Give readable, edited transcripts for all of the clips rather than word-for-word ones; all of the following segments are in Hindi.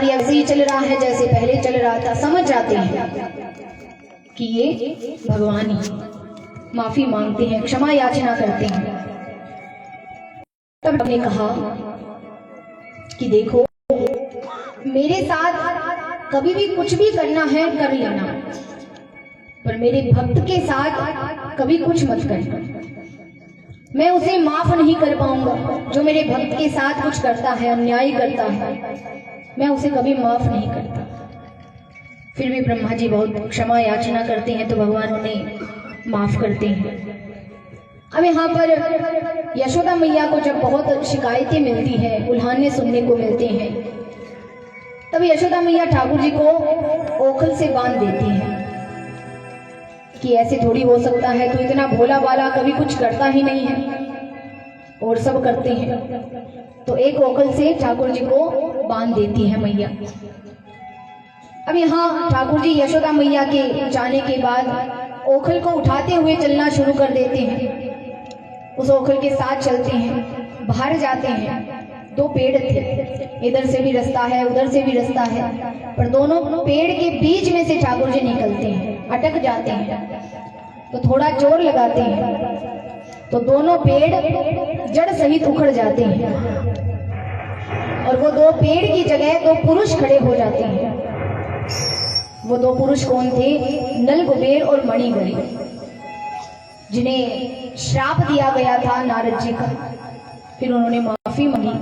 कार्य ऐसे ही चल रहा है जैसे पहले चल रहा था, समझ जाते हैं कि ये भगवान ही, माफी मांगते हैं, क्षमा याचना करते हैं। तब हमने कहा कि देखो, मेरे साथ कभी भी कुछ भी करना है कर लेना, पर मेरे भक्त के साथ कभी कुछ मत करना। मैं उसे माफ नहीं कर पाऊंगा। जो मेरे भक्त के साथ कुछ करता है, अन्याय करता है, मैं उसे कभी माफ नहीं करता। फिर भी ब्रह्मा जी बहुत क्षमा याचना करते हैं तो भगवान उन्हें माफ करते हैं। अब यहाँ पर यशोदा मैया को जब बहुत शिकायतें मिलती हैं, उल्हाने सुनने को मिलते हैं, तब यशोदा मैया ठाकुर जी को ओखल से बांध देती हैं कि ऐसे थोड़ी हो सकता है, तो इतना भोला बाला कभी कुछ करता ही नहीं है और सब करते हैं। तो एक ओखल से ठाकुर जी को बांध देती है मैया। अब यहाँ ठाकुर जी यशोदा मैया के जाने के बाद ओखल को उठाते हुए चलना शुरू कर देते हैं। उस ओखल के साथ चलते हैं, बाहर जाते हैं। दो पेड़ थे, इधर से भी रास्ता है, उधर से भी रास्ता है, पर दोनों पेड़ के बीच में से ठाकुर जी निकलते हैं, अटक जाते हैं। तो थोड़ा जोर लगाते हैं तो दोनों पेड़ जड़ सहित उखड़ जाते हैं और वो दो पेड़ की जगह दो पुरुष खड़े हो जाते हैं। वो दो पुरुष कौन थे? नल कुबेर और मणिगरी, जिन्हें श्राप दिया गया था नारद जी का। फिर उन्होंने माफी मांगी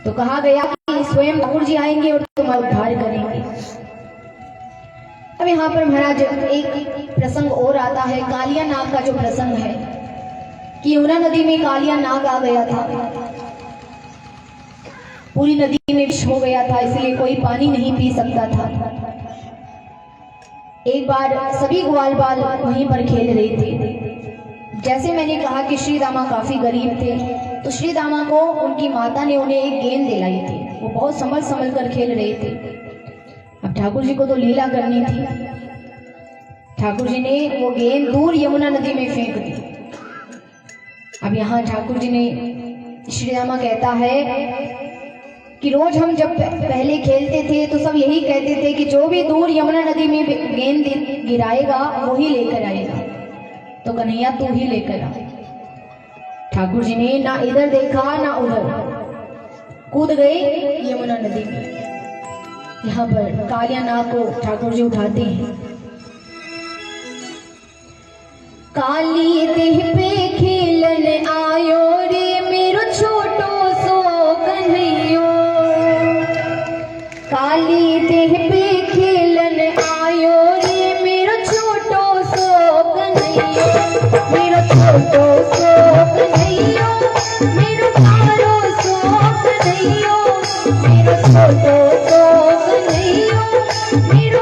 तो कहा गया कि स्वयं ठाकुर जी आएंगे और तुम्हारा उद्धार करेंगे। अब यहाँ पर महाराज एक प्रसंग और आता है, कालिया नाग का जो प्रसंग है कि यमुना नदी में कालिया नाग आ गया था। पूरी नदी में विष हो गया था, इसलिए कोई पानी नहीं पी सकता था। एक बार सभी ग्वाल बाल वहीं पर खेल रहे थे। जैसे मैंने कहा कि श्री दामा काफी गरीब थे, तो श्री दामा को उनकी माता ने उन्हें एक गेंद दिलाई थी। वो बहुत संभल संभल कर खेल रहे थे। अब ठाकुर जी को तो लीला करनी थी। ठाकुर जी ने वो गेंद दूर यमुना नदी में फेंक दी। अब यहाँ ठाकुर जी ने, श्री दामा कहता है कि रोज हम जब पहले खेलते थे तो सब यही कहते थे कि जो भी दूर यमुना नदी में गेंद गिराएगा वो ही लेकर आएगा, तो कन्हैया तू ही लेकर आ। ठाकुर जी ने ना इधर देखा ना उधर, कूद गए यमुना नदी में। यहाँ पर कालिया नाग को ठाकुर जी उठाते हैं। काली देह पे खेलन आयो रे मेरो छोटो सो कन्हैयो, काली देह पे खेलन आयो रे मेरो छोटो सो कन्हैयो, मेरो छोटो सो कन्हैयो, मेरो तारो सो कन्हैयो, मेरो छोटो सो कन्हैयो, मेरो